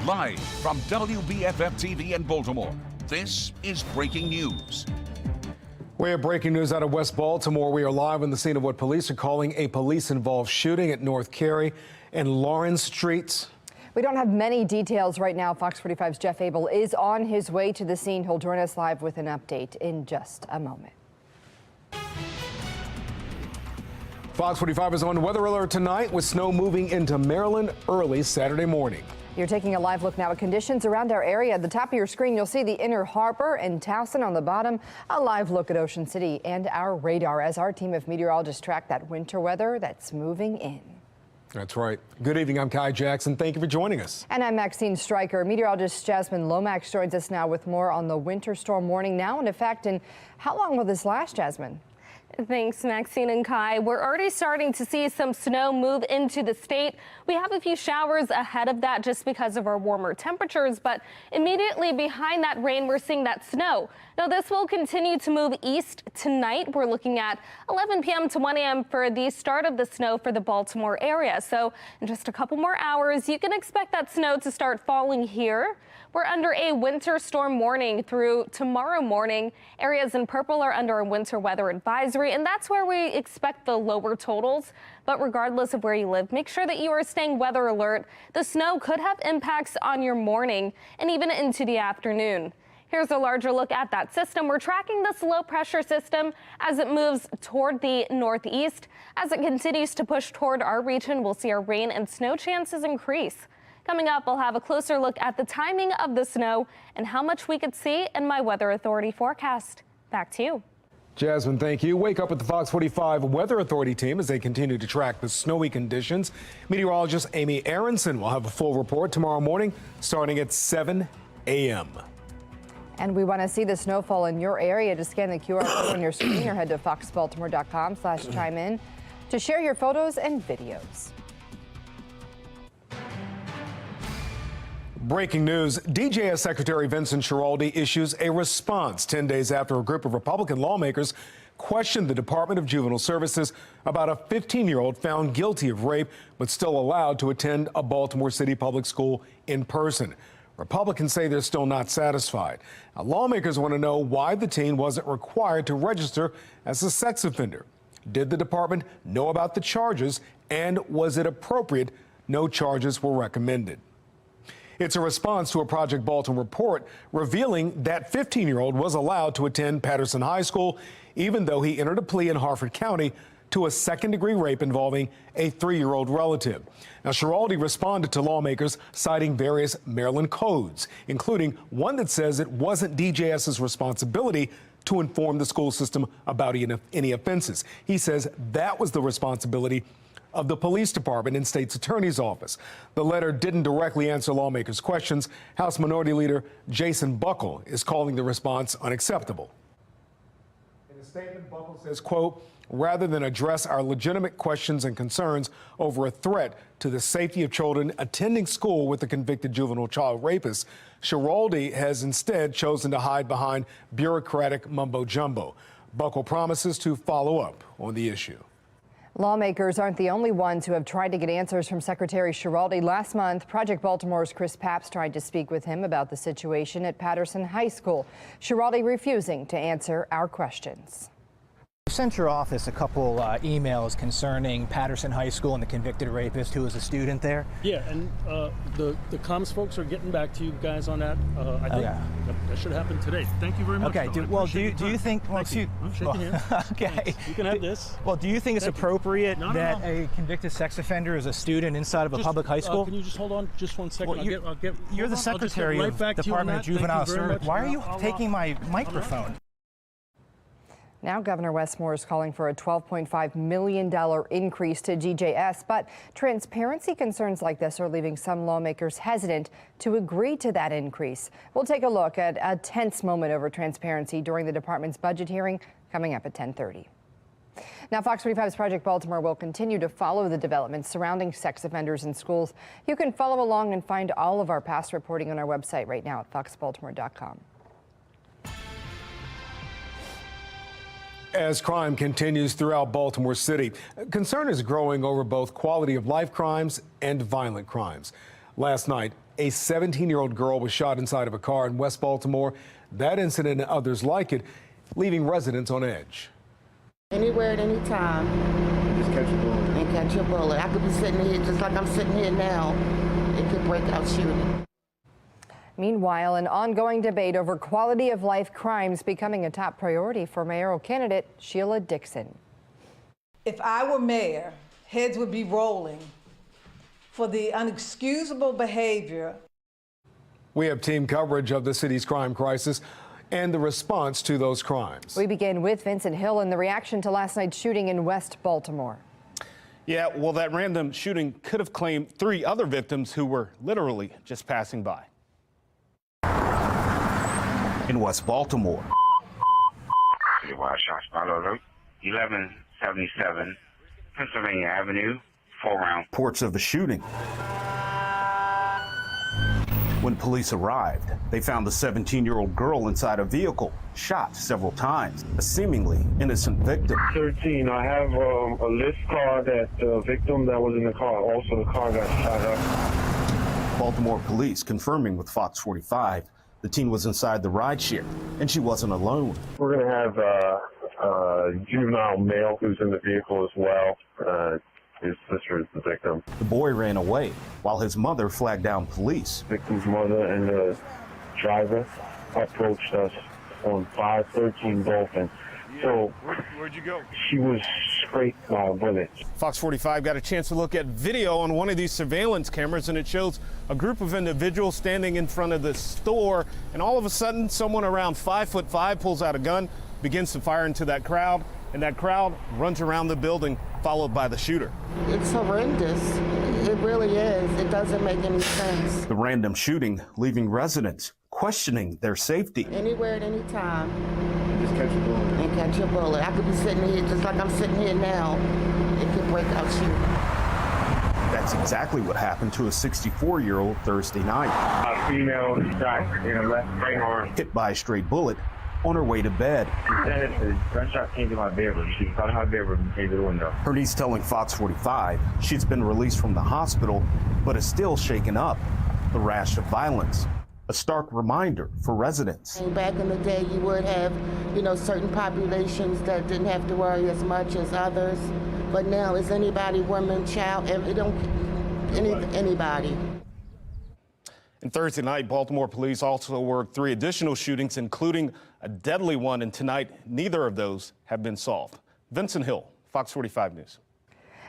Live from WBFF TV in Baltimore, this is breaking news. We have breaking news out of West Baltimore. We are live on the scene of what police are calling a police-involved shooting at North Cary and Lawrence Streets. We don't have many details right now. Fox 45's Jeff Abel is on his way to the scene. He'll join us live with an update in just a moment. Fox 45 is on weather alert tonight with snow moving into Maryland early Saturday morning. You're taking a live look now at conditions around our area. At the top of your screen, you'll see the Inner Harbor and Towson on the bottom. A live look at Ocean City and our radar as our team of meteorologists track that winter weather that's moving in. That's right. Good evening. I'm Kai Jackson. Thank you for joining us. And I'm Maxine Stryker. Meteorologist Jasmine Lomax joins us now with more on the winter storm warning now in effect. And how long will this last, Jasmine? Thanks, Maxine and Kai. We're already starting to see some snow move into the state. We have a few showers ahead of that just because of our warmer temperatures, but immediately behind that rain, we're seeing that snow. Now, this will continue to move east tonight. We're looking at 11 p.m. to 1 a.m. for the start of the snow for the Baltimore area. So in just a couple more hours, you can expect that snow to start falling here. We're under a winter storm warning through tomorrow morning. Areas in purple are under a winter weather advisory, and that's where we expect the lower totals. But regardless of where you live, make sure that you are staying weather alert. The snow could have impacts on your morning and even into the afternoon. Here's a larger look at that system. We're tracking this low pressure system as it moves toward the northeast. As it continues to push toward our region, we'll see our rain and snow chances increase. Coming up, we'll have a closer look at the timing of the snow and how much we could see in my Weather Authority forecast. Back to you. Jasmine, thank you. Wake up with the Fox 45 Weather Authority team as they continue to track the snowy conditions. Meteorologist Amy Aronson will have a full report tomorrow morning starting at 7 a.m. And we want to see the snowfall in your area. To scan the QR code on your screen or head to foxbaltimore.com/chime in to share your photos and videos. Breaking news, DJS Secretary Vincent Schiraldi issues a response 10 days after a group of Republican lawmakers questioned the Department of Juvenile Services about a 15-year-old found guilty of rape but still allowed to attend a Baltimore City public school in person. Republicans say they're still not satisfied. Now, lawmakers want to know why the teen wasn't required to register as a sex offender. Did the department know about the charges, and was it appropriate no charges were recommended? It's a response to a Project Baltimore report revealing that 15-year-old was allowed to attend Patterson High School, even though he entered a plea in Harford County to a second-degree rape involving a 3-year-old relative. Now, Schiraldi responded to lawmakers citing various Maryland codes, including one that says it wasn't DJS's responsibility to inform the school system about any offenses. He says that was the responsibility of the police department and state's attorney's office. The letter didn't directly answer lawmakers' questions. House Minority Leader Jason Buckle is calling the response unacceptable. In a statement, Buckle says, quote, rather than address our legitimate questions and concerns over a threat to the safety of children attending school with a convicted juvenile child rapist, Schiraldi has instead chosen to hide behind bureaucratic mumbo-jumbo. Buckle promises to follow up on the issue. Lawmakers aren't the only ones who have tried to get answers from Secretary Schiraldi. Last month, Project Baltimore's Chris Papps tried to speak with him about the situation at Patterson High School. Schiraldi refusing to answer our questions. I sent your office a couple emails concerning Patterson High School and the convicted rapist who was a student there. Yeah, and the comms folks are getting back to you guys on that. I think that should happen today. Thank you very much. Okay, do you think, well, excuse, I'm shaking hands. Okay. Thanks. You can have this. Well, do you think it's appropriate that a convicted sex offender is a student inside of a public high school? Can you just hold on just 1 second? Well, you're the Secretary of Department of Juvenile Services. Why are you taking my microphone? Now, Governor Wes Moore is calling for a $12.5 million increase to DJS, but transparency concerns like this are leaving some lawmakers hesitant to agree to that increase. We'll take a look at a tense moment over transparency during the department's budget hearing coming up at 10:30. Now, Fox 45's Project Baltimore will continue to follow the developments surrounding sex offenders in schools. You can follow along and find all of our past reporting on our website right now at foxbaltimore.com. As crime continues throughout Baltimore City, concern is growing over both quality of life crimes and violent crimes. Last night, a 17-year-old girl was shot inside of a car in West Baltimore. That incident and others like it, leaving residents on edge. Anywhere at any time. Just catch a bullet. And catch a bullet. I could be sitting here just like I'm sitting here now. It could break out shooting. Meanwhile, an ongoing debate over quality of life crimes becoming a top priority for mayoral candidate Sheila Dixon. If I were mayor, heads would be rolling for the unexcusable behavior. We have team coverage of the city's crime crisis and the response to those crimes. We begin with Vincent Hill and the reaction to last night's shooting in West Baltimore. Yeah, well, that random shooting could have claimed 3 other victims who were literally just passing by. In West Baltimore. Wild shots followed up. 1177 Pennsylvania Avenue, 4-round. Reports of a shooting. When police arrived, they found the 17-year-old girl inside a vehicle, shot several times, a seemingly innocent victim. 13, I have a list card that the victim that was in the car, also the car got shot up. Baltimore police confirming with FOX45 the teen was inside the rideshare, and she wasn't alone. We're going to have a juvenile male who's in the vehicle as well. His sister is the victim. The boy ran away while his mother flagged down police. Victim's mother and the driver approached us on 513 Dolphin. So Where'd you go? she was scraped by a bullet. Fox 45 got a chance to look at video on one of these surveillance cameras, and it shows a group of individuals standing in front of the store, and all of a sudden someone around 5'5" pulls out a gun, begins to fire into that crowd, and that crowd runs around the building, followed by the shooter. It's horrendous. It really is. It doesn't make any sense. The random shooting leaving residents questioning their safety. Anywhere at any time. Just catch a bullet. And catch a bullet. I could be sitting here just like I'm sitting here now. It could break out shooting. That's exactly what happened to a 64-year-old Thursday night. A female shot in the left right arm. Hit by a stray bullet on her way to bed. The gunshot came to my bedroom. She got in my bedroom and came to the window. Her niece telling Fox 45 she's been released from the hospital, but is still shaken up. The rash of violence, a stark reminder for residents. Back in the day, you would have, certain populations that didn't have to worry as much as others. But now, it's anybody, woman, child, anybody. And Thursday night, Baltimore police also worked 3 additional shootings, including a deadly one, and tonight, neither of those have been solved. Vincent Hill, Fox 45 News.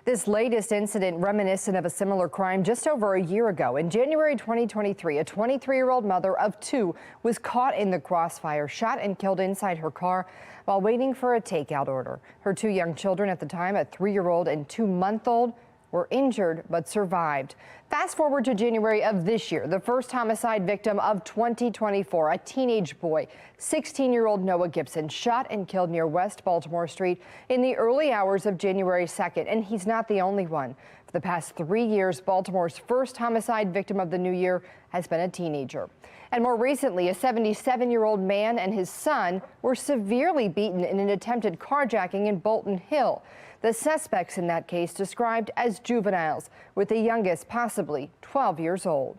This latest incident reminiscent of a similar crime just over a year ago. In January 2023, a 23-year-old mother of 2 was caught in the crossfire, shot and killed inside her car while waiting for a takeout order. Her 2 young children at the time, a 3-year-old and 2-month-old, were injured but survived. Fast forward to January of this year, the first homicide victim of 2024, a teenage boy, 16-year-old Noah Gibson, shot and killed near West Baltimore Street in the early hours of January 2nd, and he's not the only one. For the past 3 years, Baltimore's first homicide victim of the new year has been a teenager. And more recently, a 77-year-old man and his son were severely beaten in an attempted carjacking in Bolton Hill. The suspects in that case described as juveniles, with the youngest possibly 12 years old.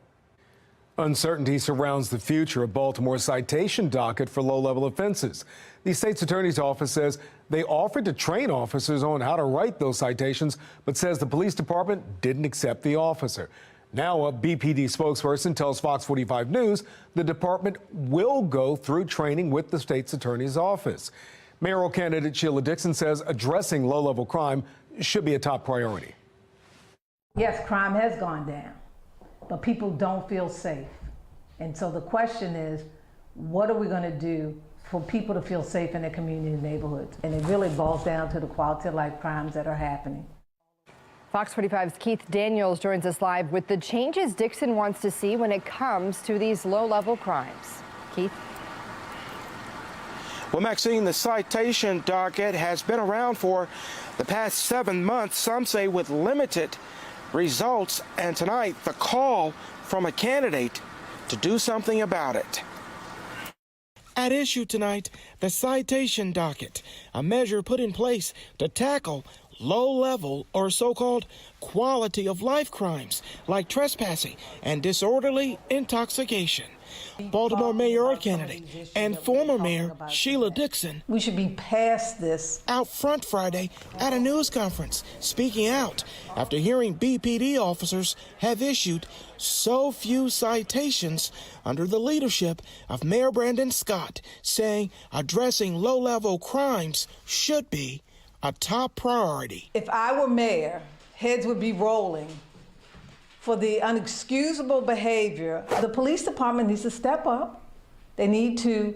Uncertainty surrounds the future of Baltimore's citation docket for low-level offenses. The state's attorney's office says they offered to train officers on how to write those citations, but says the police department didn't accept the officer. Now, a BPD spokesperson tells Fox 45 News the department will go through training with the state's attorney's office. Mayoral candidate Sheila Dixon says addressing low-level crime should be a top priority. Yes, crime has gone down, but people don't feel safe. And so the question is, what are we going to do for people to feel safe in their community and neighborhoods? And it really boils down to the quality of life crimes that are happening. Fox 45's Keith Daniels joins us live with the changes Dixon wants to see when it comes to these low-level crimes. Keith? Well, Maxine, the citation docket has been around for the past 7 months, some say with limited results, and tonight the call from a candidate to do something about it. At issue tonight, the citation docket, a measure put in place to tackle low-level or so-called quality of life crimes like trespassing and disorderly intoxication. Baltimore mayoral candidate and former mayor Sheila Dixon, we should be past this, out front Friday at a news conference, speaking out after hearing BPD officers have issued so few citations under the leadership of Mayor Brandon Scott, saying addressing low-level crimes should be a top priority. If I were mayor, heads would be rolling for the unexcusable behavior. The police department needs to step up. They need to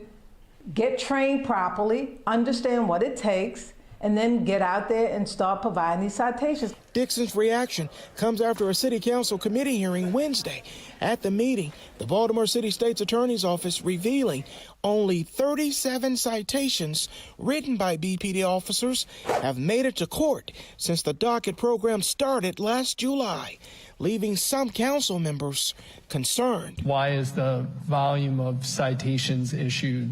get trained properly, understand what it takes, and then get out there and start providing these citations. Dixon's reaction comes after a city council committee hearing Wednesday. At the meeting, the Baltimore City State's Attorney's Office revealing only 37 citations written by BPD officers have made it to court since the docket program started last July, leaving some council members concerned. Why is the volume of citations issued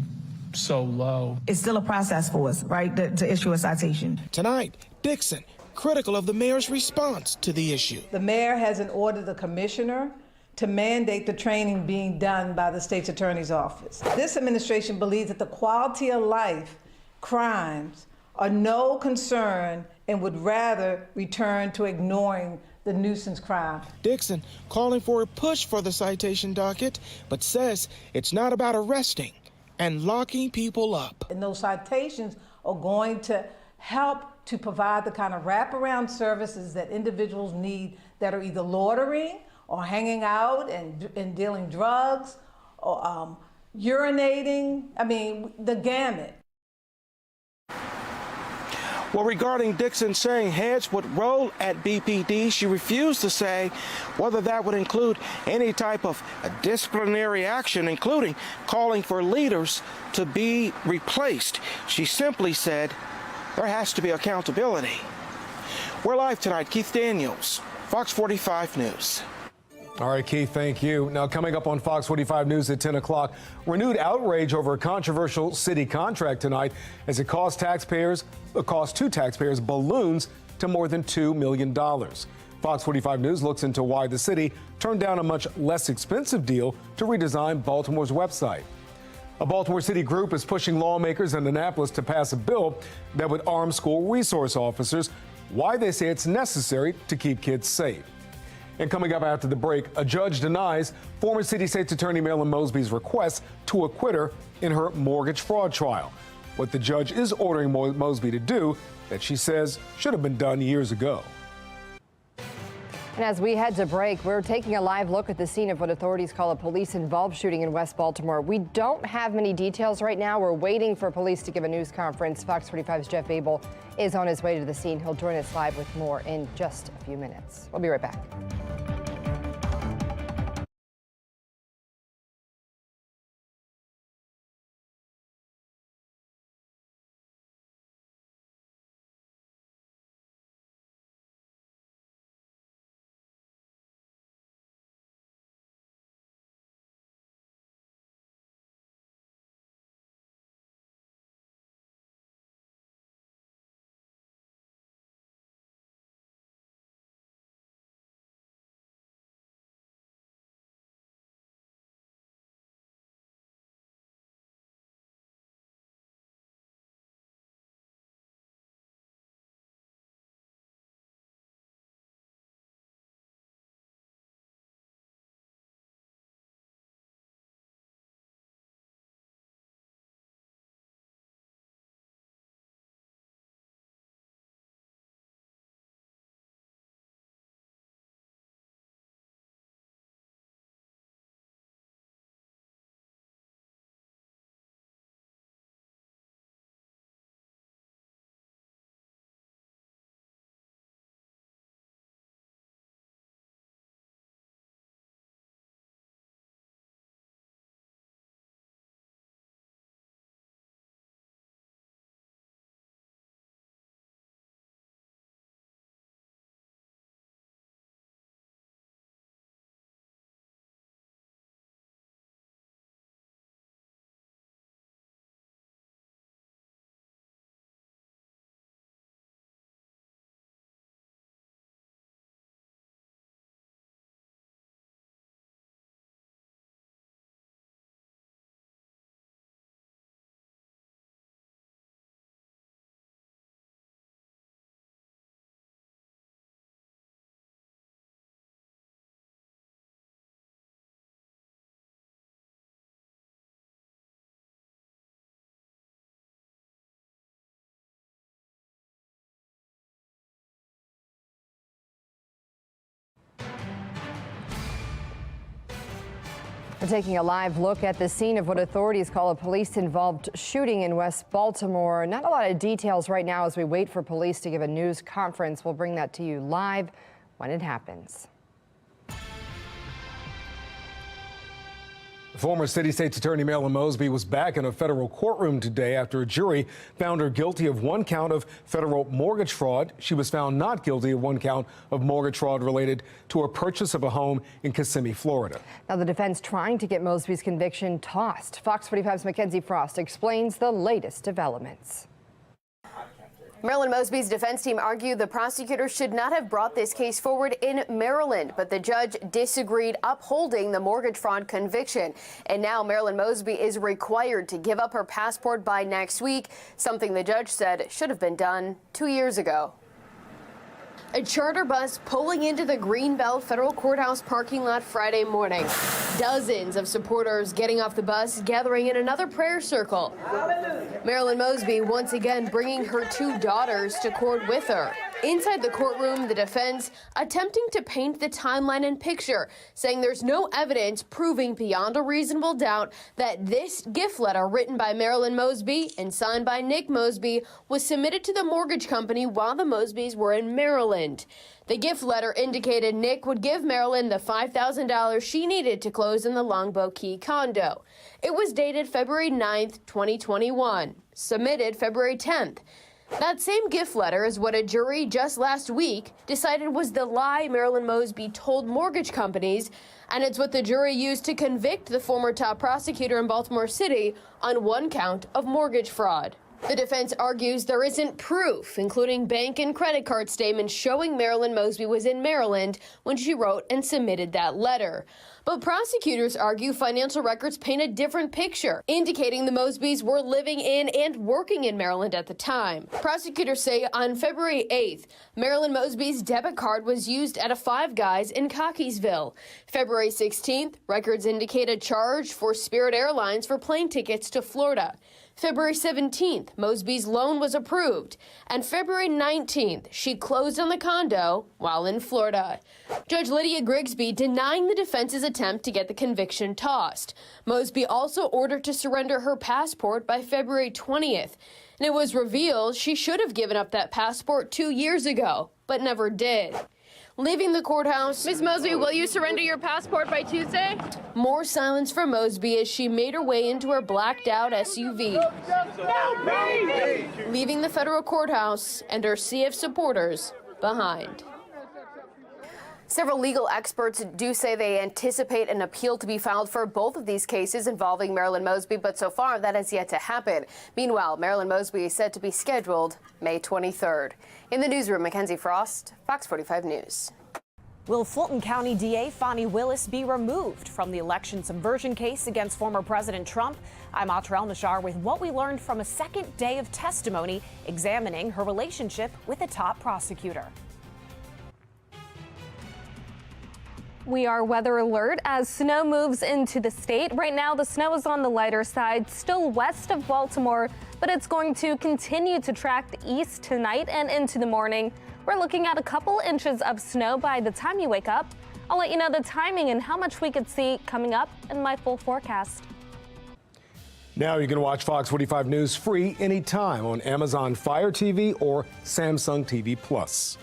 so low? It's still a process for us, right, to issue a citation. Tonight, Dixon critical of the mayor's response to the issue. The mayor hasn't ordered the commissioner to mandate the training being done by the state's attorney's office. This administration believes that the quality of life crimes are no concern and would rather return to ignoring the nuisance crime. Dixon calling for a push for the citation docket, but says it's not about arresting and locking people up. And those citations are going to help to provide the kind of wraparound services that individuals need that are either loitering or hanging out and dealing drugs or urinating. I mean, the gamut. Well, regarding Dixon saying heads would roll at BPD, she refused to say whether that would include any type of disciplinary action, including calling for leaders to be replaced. She simply said there has to be accountability. We're live tonight. Keith Daniels, Fox 45 News. All right, Keith, thank you. Now, coming up on Fox 45 News at 10 o'clock, renewed outrage over a controversial city contract tonight as it cost two taxpayers balloons to more than $2 million. Fox 45 News looks into why the city turned down a much less expensive deal to redesign Baltimore's website. A Baltimore City group is pushing lawmakers in Annapolis to pass a bill that would arm school resource officers, why they say it's necessary to keep kids safe. And coming up after the break, a judge denies former City State's Attorney Marilyn Mosby's request to acquit her in her mortgage fraud trial. What the judge is ordering Mosby to do that she says should have been done years ago. And as we head to break, we're taking a live look at the scene of what authorities call a police-involved shooting in West Baltimore. We don't have many details right now. We're waiting for police to give a news conference. Fox 45's Jeff Abel is on his way to the scene. He'll join us live with more in just a few minutes. We'll be right back. We're taking a live look at the scene of what authorities call a police-involved shooting in West Baltimore. Not a lot of details right now as we wait for police to give a news conference. We'll bring that to you live when it happens. Former City State's Attorney Marilyn Mosby was back in a federal courtroom today after a jury found her guilty of one count of federal mortgage fraud. She was found not guilty of one count of mortgage fraud related to a purchase of a home in Kissimmee, Florida. Now the defense trying to get Mosby's conviction tossed. Fox 45's Mackenzie Frost explains the latest developments. Marilyn Mosby's defense team argued the prosecutor should not have brought this case forward in Maryland, but the judge disagreed, upholding the mortgage fraud conviction. And now Marilyn Mosby is required to give up her passport by next week, something the judge said should have been done 2 years ago. A charter bus pulling into the Greenbelt Federal Courthouse parking lot Friday morning. Dozens of supporters getting off the bus, gathering in another prayer circle. Marilyn Mosby once again bringing her 2 daughters to court with her. Inside the courtroom, the defense attempting to paint the timeline and picture, saying there's no evidence proving beyond a reasonable doubt that this gift letter written by Marilyn Mosby and signed by Nick Mosby was submitted to the mortgage company while the Mosbys were in Maryland. The gift letter indicated Nick would give Marilyn the $5,000 she needed to close in the Longboat Key condo. It was dated February 9th, 2021, submitted February 10th. That same gift letter is what a jury just last week decided was the lie Marilyn Mosby told mortgage companies, and it's what the jury used to convict the former top prosecutor in Baltimore City on one count of mortgage fraud. The defense argues there isn't proof, including bank and credit card statements showing Marilyn Mosby was in Maryland when she wrote and submitted that letter. But prosecutors argue financial records paint a different picture, indicating the Mosbys were living in and working in Maryland at the time. Prosecutors say on February 8th, Marilyn Mosby's debit card was used at a Five Guys in Cockeysville. February 16th, records indicate a charge for Spirit Airlines for plane tickets to Florida. February 17th, Mosby's loan was approved, and February 19th, she closed on the condo while in Florida. Judge Lydia Grigsby denying the defense's attempt to get the conviction tossed. Mosby also ordered to surrender her passport by February 20th, and it was revealed she should have given up that passport 2 years ago, but never did. Leaving the courthouse, Ms. Mosby, will you surrender your passport by Tuesday? More silence from Mosby as she made her way into her blacked-out SUV. Leaving the federal courthouse and her sea of supporters behind. Several legal experts do say they anticipate an appeal to be filed for both of these cases involving Marilyn Mosby, but so far that has yet to happen. Meanwhile, Marilyn Mosby is said to be scheduled May 23rd. In the newsroom, Mackenzie Frost, Fox 45 News. Will Fulton County DA Fonnie Willis be removed from the election subversion case against former President Trump? I'm Atra El-Nashar with what we learned from a second day of testimony examining her relationship with a top prosecutor. We are weather alert as snow moves into the state. Right now, the snow is on the lighter side, still west of Baltimore, but it's going to continue to track east tonight and into the morning. We're looking at a couple inches of snow by the time you wake up. I'll let you know the timing and how much we could see coming up in my full forecast. Now you can watch Fox 45 News free anytime on Amazon Fire TV or Samsung TV Plus.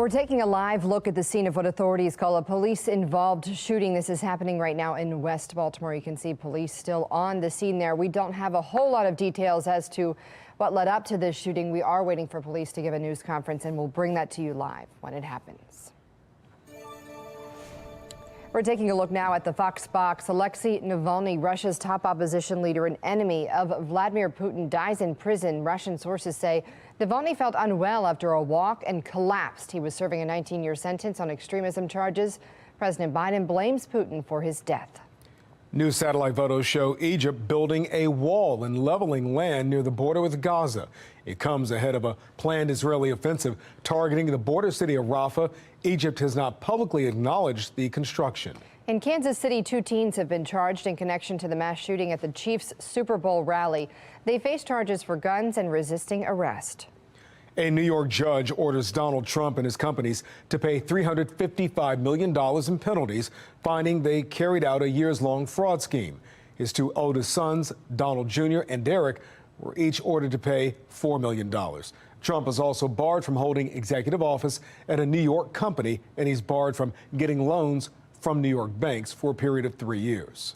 We're taking a live look at the scene of what authorities call a police-involved shooting. This is happening right now in West Baltimore. You can see police still on the scene there. We don't have a whole lot of details as to what led up to this shooting. We are waiting for police to give a news conference, and we'll bring that to you live when it happens. We're taking a look now at the Fox box. Alexei Navalny, Russia's top opposition leader and enemy of Vladimir Putin, dies in prison. Russian sources say Navalny felt unwell after a walk and collapsed. He was serving a 19-year sentence on extremism charges. President Biden blames Putin for his death. New satellite photos show Egypt building a wall and leveling land near the border with Gaza. It comes ahead of a planned Israeli offensive targeting the border city of Rafah. Egypt has not publicly acknowledged the construction. In Kansas City, 2 teens have been charged in connection to the mass shooting at the Chiefs' Super Bowl rally. They face charges for guns and resisting arrest. A New York judge orders Donald Trump and his companies to pay $355 million in penalties, finding they carried out a years-long fraud scheme. His 2 oldest sons, Donald Jr. and Derek, were each ordered to pay $4 million. Trump is also barred from holding executive office at a New York company, and he's barred from getting loans from New York banks for a period of 3 years.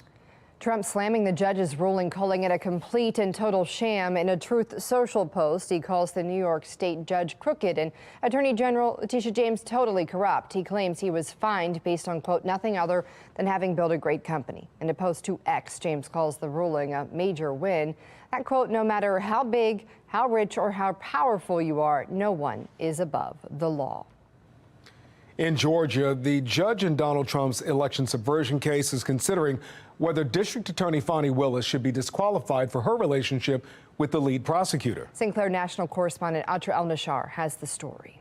Trump slamming the judge's ruling, calling it a complete and total sham. In a Truth Social post, he calls the New York State judge crooked and Attorney General Letitia James totally corrupt. He claims he was fined based on, quote, nothing other than having built a great company. In a post to X, James calls the ruling a major win. That quote, no matter how big, how rich, or how powerful you are, no one is above the law. In Georgia, the judge in Donald Trump's election subversion case is considering whether District Attorney Fani Willis should be disqualified for her relationship with the lead prosecutor. St. Clair national correspondent Atra El-Nashar has the story.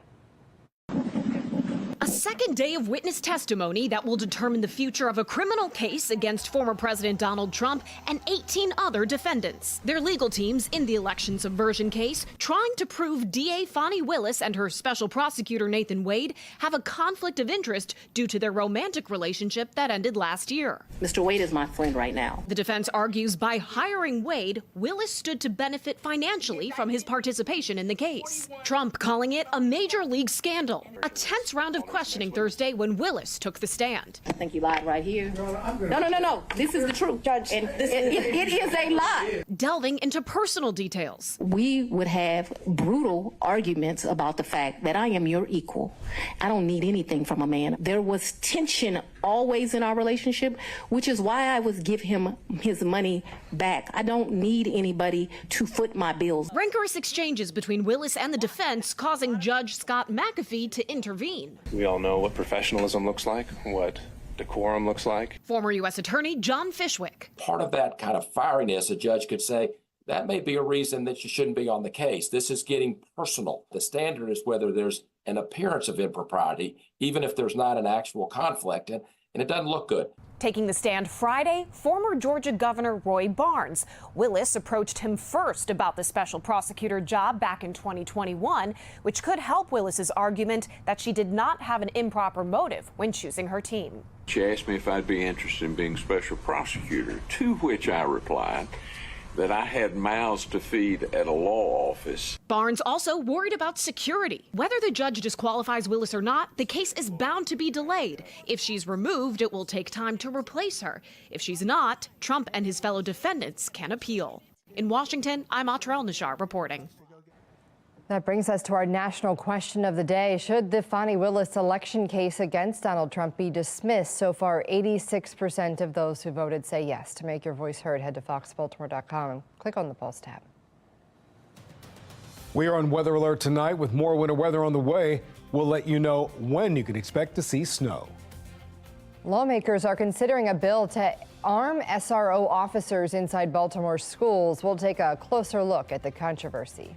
A second day of witness testimony that will determine the future of a criminal case against former President Donald Trump and 18 other defendants. Their legal teams in the election subversion case trying to prove DA Fani Willis and her special prosecutor Nathan Wade have a conflict of interest due to their romantic relationship that ended last year. Mr. Wade is my friend right now. The defense argues by hiring Wade, Willis stood to benefit financially from his participation in the case. Trump calling it a major league scandal. A tense round of questioning Thursday when Willis took the stand. I think you lied right here. No. This is the truth, Judge. And it is a lie. Delving into personal details. We would have brutal arguments about the fact that I am your equal. I don't need anything from a man. There was tension always in our relationship, which is why I would give him his money back. I don't need anybody to foot my bills. Rancorous exchanges between Willis and the defense causing Judge Scott McAfee to intervene. We all know what professionalism looks like, what decorum looks like. Former U.S. Attorney John Fishwick. Part of that kind of fieriness, a judge could say, that may be a reason that you shouldn't be on the case. This is getting personal. The standard is whether there's an appearance of impropriety, even if there's not an actual conflict, and it doesn't look good. Taking the stand Friday, former Georgia Governor Roy Barnes. Willis approached him first about the special prosecutor job back in 2021, which could help Willis's argument that she did not have an improper motive when choosing her team. She asked me if I'd be interested in being special prosecutor, to which I replied that I had mouths to feed at a law office. Barnes also worried about security. Whether the judge disqualifies Willis or not, the case is bound to be delayed. If she's removed, it will take time to replace her. If she's not, Trump and his fellow defendants can appeal. In Washington, I'm Atra El-Nashar reporting. That brings us to our national question of the day. Should the Fani Willis election case against Donald Trump be dismissed? So far, 86% of those who voted say yes. To make your voice heard, head to foxbaltimore.com and click on the Pulse tab. We are on weather alert tonight with more winter weather on the way. We'll let you know when you can expect to see snow. Lawmakers are considering a bill to arm SRO officers inside Baltimore schools. We'll take a closer look at the controversy.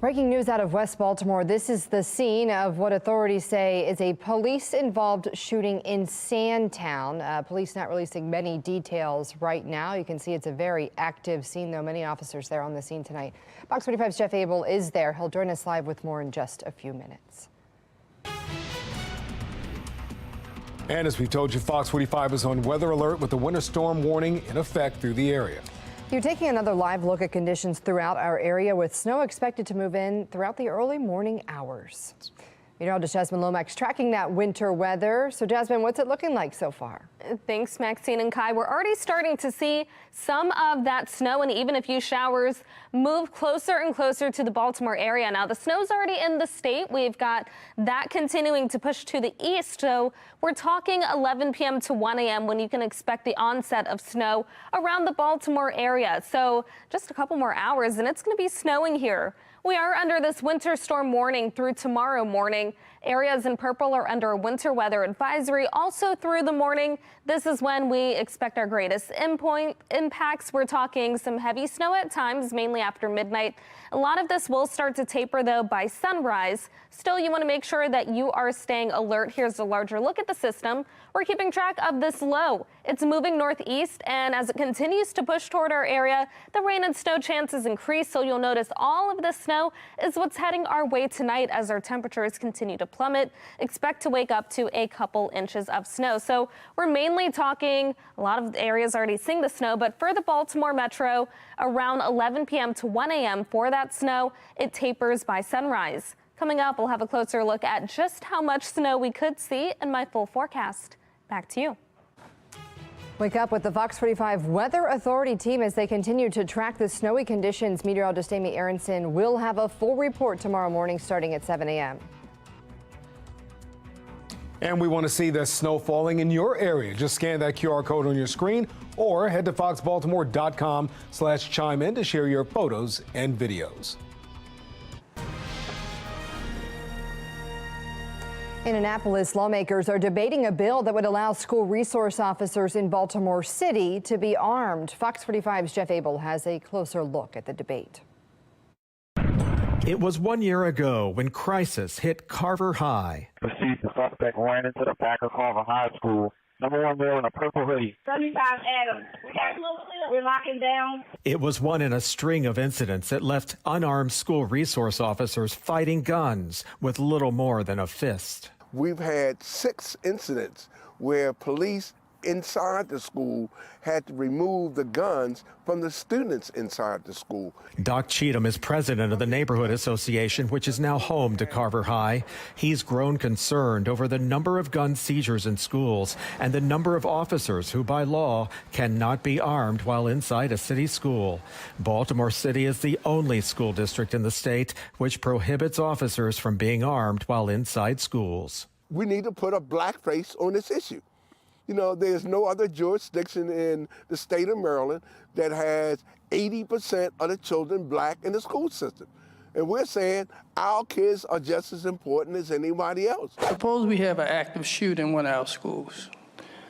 Breaking news out of West Baltimore. This is the scene of what authorities say is a police-involved shooting in Sandtown. Police not releasing many details right now. You can see it's a very active scene, though. Many officers there on the scene tonight. Fox 45's Jeff Abel is there. He'll join us live with more in just a few minutes. And as we told you, Fox 45 is on weather alert with the winter storm warning in effect through the area. You're taking another live look at conditions throughout our area with snow expected to move in throughout the early morning hours. Meteorologist Jasmine Lomax tracking that winter weather. So Jasmine, what's it looking like so far? Thanks, Maxine and Kai. We're already starting to see some of that snow and even a few showers move closer and closer to the Baltimore area. Now, the snow's already in the state. We've got that continuing to push to the east. So we're talking 11 p.m. to 1 a.m. when you can expect the onset of snow around the Baltimore area. So just a couple more hours and it's going to be snowing here. We are under this winter storm warning through tomorrow morning. Areas in purple are under a winter weather advisory. Also through the morning, this is when we expect our greatest impacts. We're talking some heavy snow at times, mainly after midnight. A lot of this will start to taper, though, by sunrise. Still, you want to make sure that you are staying alert. Here's a larger look at the system. We're keeping track of this low. It's moving northeast, and as it continues to push toward our area, the rain and snow chances increase. So you'll notice all of this snow is what's heading our way tonight as our temperatures continue to plummet. Expect to wake up to a couple inches of snow. So we're mainly talking, a lot of areas already seeing the snow, but for the Baltimore metro, around 11 p.m. to 1 a.m. for that snow, it tapers by sunrise. Coming up, we'll have a closer look at just how much snow we could see in my full forecast. Back to you. Wake up with the Fox 45 Weather Authority team as they continue to track the snowy conditions. Meteorologist Amy Aronson will have a full report tomorrow morning starting at 7 a.m. And we want to see the snow falling in your area. Just scan that QR code on your screen or head to foxbaltimore.com/chime in to share your photos and videos. In Annapolis, lawmakers are debating a bill that would allow school resource officers in Baltimore City to be armed. Fox 45's Jeff Abel has a closer look at the debate. It was 1 year ago when crisis hit Carver High. The suspect ran into the back of Carver High School. Number one there in a purple hoodie. 75 Adams. We're locking down. It was one in a string of incidents that left unarmed school resource officers fighting guns with little more than a fist. We've had 6 incidents where police inside the school had to remove the guns from the students inside the school. Doc Cheatham is president of the Neighborhood Association, which is now home to Carver High. He's grown concerned over the number of gun seizures in schools and the number of officers who, by law, cannot be armed while inside a city school. Baltimore City is the only school district in the state which prohibits officers from being armed while inside schools. We need to put a black face on this issue. You know, there's no other jurisdiction in the state of Maryland that has 80% of the children black in the school system. And we're saying our kids are just as important as anybody else. Suppose we have an active shooter in one of our schools.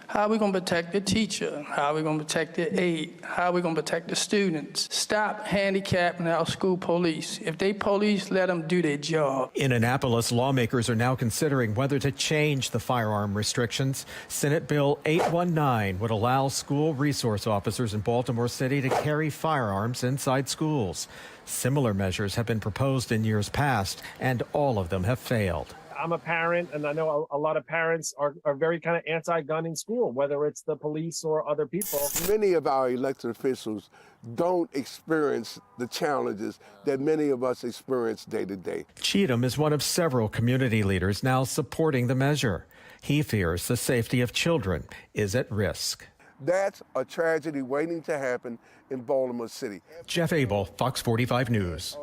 How are we going to protect the teacher? How are we going to protect the aide? How are we going to protect the students? Stop handicapping our school police. If they police, let them do their job. In Annapolis, lawmakers are now considering whether to change the firearm restrictions. Senate Bill 819 would allow school resource officers in Baltimore City to carry firearms inside schools. Similar measures have been proposed in years past, and all of them have failed. I'm a parent, and I know a lot of parents are very kind of anti-gun in school, whether it's the police or other people. Many of our elected officials don't experience the challenges that many of us experience day to day. Cheatham is one of several community leaders now supporting the measure. He fears the safety of children is at risk. That's a tragedy waiting to happen in Baltimore City. Jeff Abel, Fox 45 News.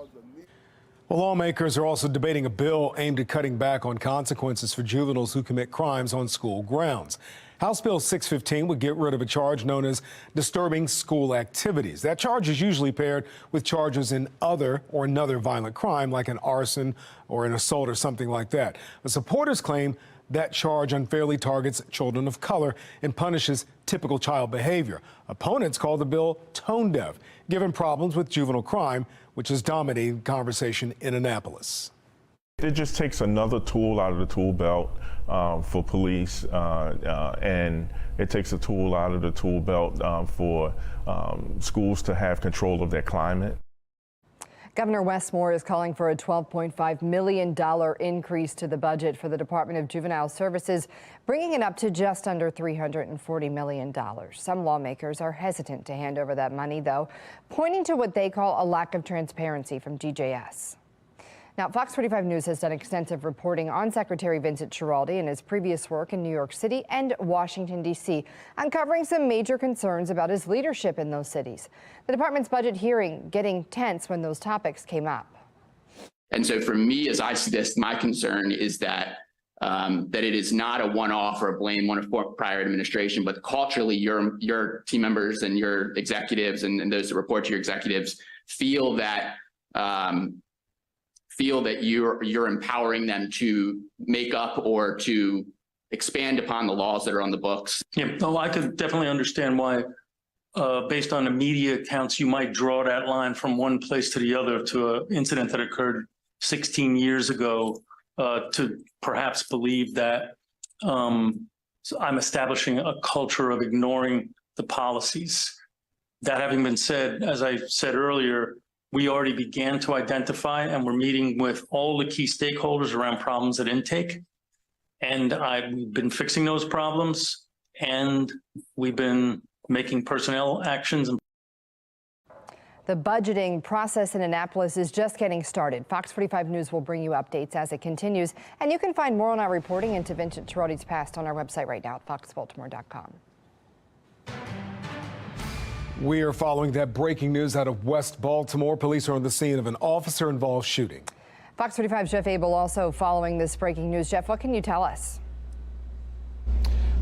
Well, lawmakers are also debating a bill aimed at cutting back on consequences for juveniles who commit crimes on school grounds. House Bill 615 would get rid of a charge known as disturbing school activities. That charge is usually paired with charges in other or another violent crime like an arson or an assault or something like that. The supporters claim That charge unfairly targets children of color and punishes typical child behavior. Opponents call the bill tone deaf, given problems with juvenile crime, which has dominated conversation in Annapolis. It just takes another tool out of the tool belt for police, and it takes a tool out of the tool belt for schools to have control of their climate. Governor Wes Moore is calling for a $12.5 million increase to the budget for the Department of Juvenile Services, bringing it up to just under $340 million. Some lawmakers are hesitant to hand over that money, though, pointing to what they call a lack of transparency from DJS. Now, Fox 45 News has done extensive reporting on Secretary Vincent Schiraldi and his previous work in New York City and Washington, D.C., uncovering some major concerns about his leadership in those cities. The department's budget hearing getting tense when those topics came up. And so for me, as I see this, my concern is that that it is not a one-off or a blame on a prior administration, but culturally your team members and your executives and those that report to your executives feel that you're empowering them to make up or to expand upon the laws that are on the books. Yeah, no, I could definitely understand why, based on the media accounts, you might draw that line from one place to the other to an incident that occurred 16 years ago, to perhaps believe that I'm establishing a culture of ignoring the policies. That having been said, as I said earlier, we already began to identify, and we're meeting with all the key stakeholders around problems at intake. And we've been fixing those problems, and we've been making personnel actions. The budgeting process in Annapolis is just getting started. Fox 45 News will bring you updates as it continues. And you can find more on our reporting into Vincent Schiraldi's past on our website right now at foxbaltimore.com. We are following that breaking news out of West Baltimore. Police are on the scene of an officer-involved shooting. Fox 45's Jeff Abel also following this breaking news. Jeff, what can you tell us?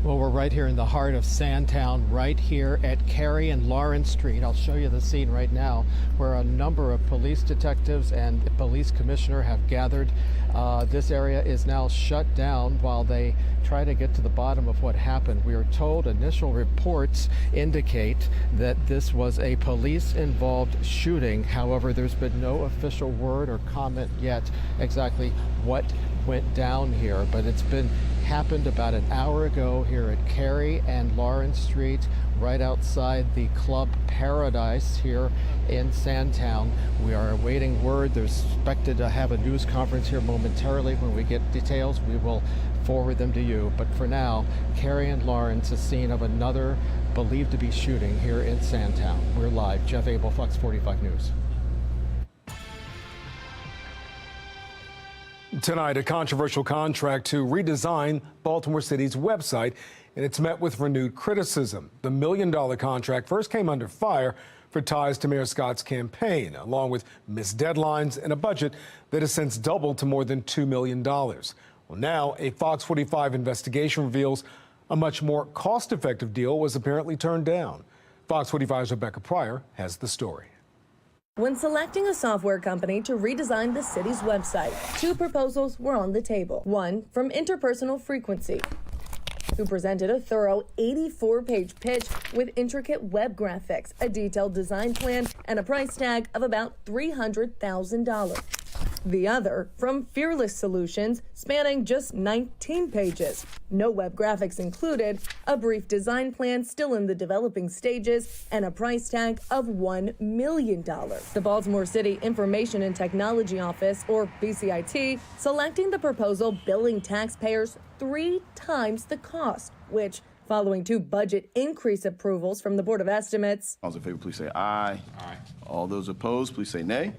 Well, we're right here in the heart of Sandtown, right here at Carey and Lawrence Street. I'll show you the scene right now, where a number of police detectives and the police commissioner have gathered. This area is now shut down while they try to get to the bottom of what happened. We are told initial reports indicate that this was a police-involved shooting. However, there's been no official word or comment yet exactly what went down here, but it's happened about an hour ago here at Carey and Lawrence Street, right outside the Club Paradise here in Sandtown. We are awaiting word. They're expected to have a news conference here momentarily. When we get details, we will forward them to you. But for now, Carey and Lawrence, a scene of another believed to be shooting here in Sandtown. We're live. Jeff Abel, Fox 45 News. Tonight, a controversial contract to redesign Baltimore City's website, and it's met with renewed criticism. The $1 million contract first came under fire for ties to Mayor Scott's campaign, along with missed deadlines and a budget that has since doubled to more than $2 million. Well, now a Fox 45 investigation reveals a much more cost-effective deal was apparently turned down. Fox 45's Rebecca Pryor has the story. When selecting a software company to redesign the city's website, two proposals were on the table. One from Interpersonal Frequency, who presented a thorough 84-page pitch with intricate web graphics, a detailed design plan, and a price tag of about $300,000. The other from Fearless Solutions, spanning just 19 pages. No web graphics included, a brief design plan still in the developing stages, and a price tag of $1 million. The Baltimore City Information and Technology Office, or BCIT, selecting the proposal billing taxpayers 3 times the cost, which, following 2 budget increase approvals from the Board of Estimates. All those in favor, please say aye. Aye. All those opposed, please say nay.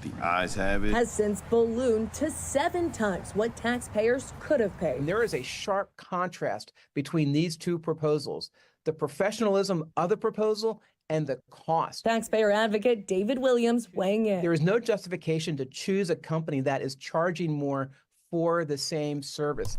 The ayes have it. Has since ballooned to 7 times what taxpayers could have paid. There is a sharp contrast between these two proposals, the professionalism of the proposal and the cost. Taxpayer advocate David Williams weighing in. There is no justification to choose a company that is charging more for the same service.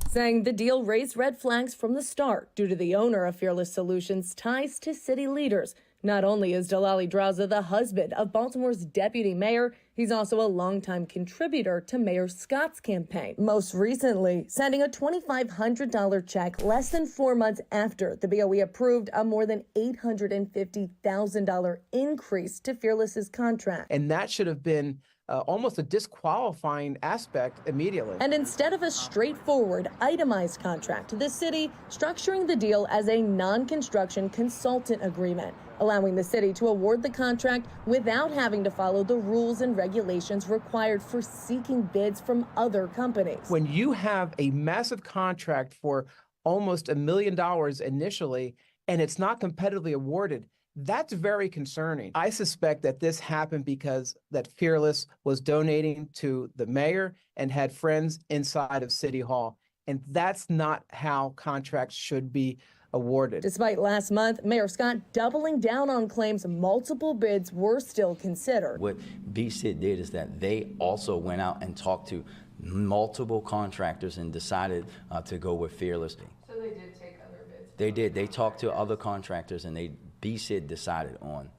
Saying the deal raised red flags from the start due to the owner of Fearless Solutions' ties to city leaders, Not only is Delali Draza the husband of Baltimore's deputy mayor, he's also a longtime contributor to Mayor Scott's campaign. Most recently, sending a $2,500 check less than 4 months after the BOE approved a more than $850,000 increase to Fearless's contract. And that should have been almost a disqualifying aspect immediately. And instead of a straightforward, itemized contract, the city structuring the deal as a non-construction consultant agreement, allowing the city to award the contract without having to follow the rules and regulations required for seeking bids from other companies. When you have a massive contract for almost $1 million initially, and it's not competitively awarded, that's very concerning. I suspect that this happened because that Fearless was donating to the mayor and had friends inside of City Hall. And that's not how contracts should be awarded. Despite last month, Mayor Scott doubling down on claims multiple bids were still considered. What BCIT did is that they also went out and talked to multiple contractors and decided to go with Fearless. So they did take other bids? They did. They talked to other contractors and BCIT decided on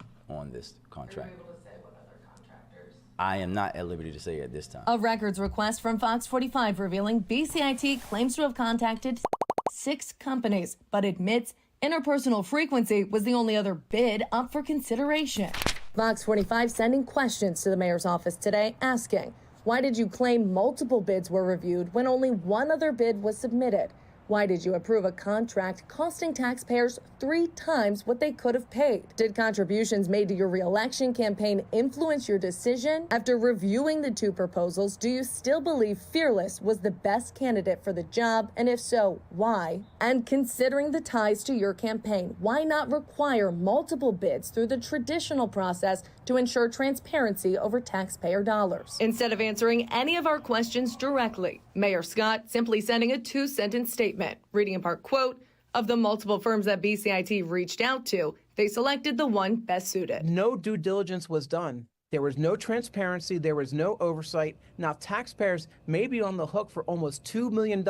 this contract. Are you able to say what other contractors? I am not at liberty to say at this time. A records request from FOX45 revealing BCIT claims to have contacted 6 companies, but admits interpersonal frequency was the only other bid up for consideration. FOX45 sending questions to the mayor's office today asking, why did you claim multiple bids were reviewed when only one other bid was submitted? Why did you approve a contract costing taxpayers 3 times what they could have paid? Did contributions made to your re-election campaign influence your decision? After reviewing the 2 proposals, do you still believe Fearless was the best candidate for the job? And if so, why? And considering the ties to your campaign, why not require multiple bids through the traditional process to ensure transparency over taxpayer dollars? Instead of answering any of our questions directly, Mayor Scott simply sending a 2-sentence statement, reading in part, quote, of the multiple firms that BCIT reached out to, they selected the one best suited. No due diligence was done. There was no transparency. There was no oversight. Now taxpayers may be on the hook for almost $2 million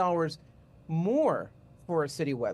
more for a city website.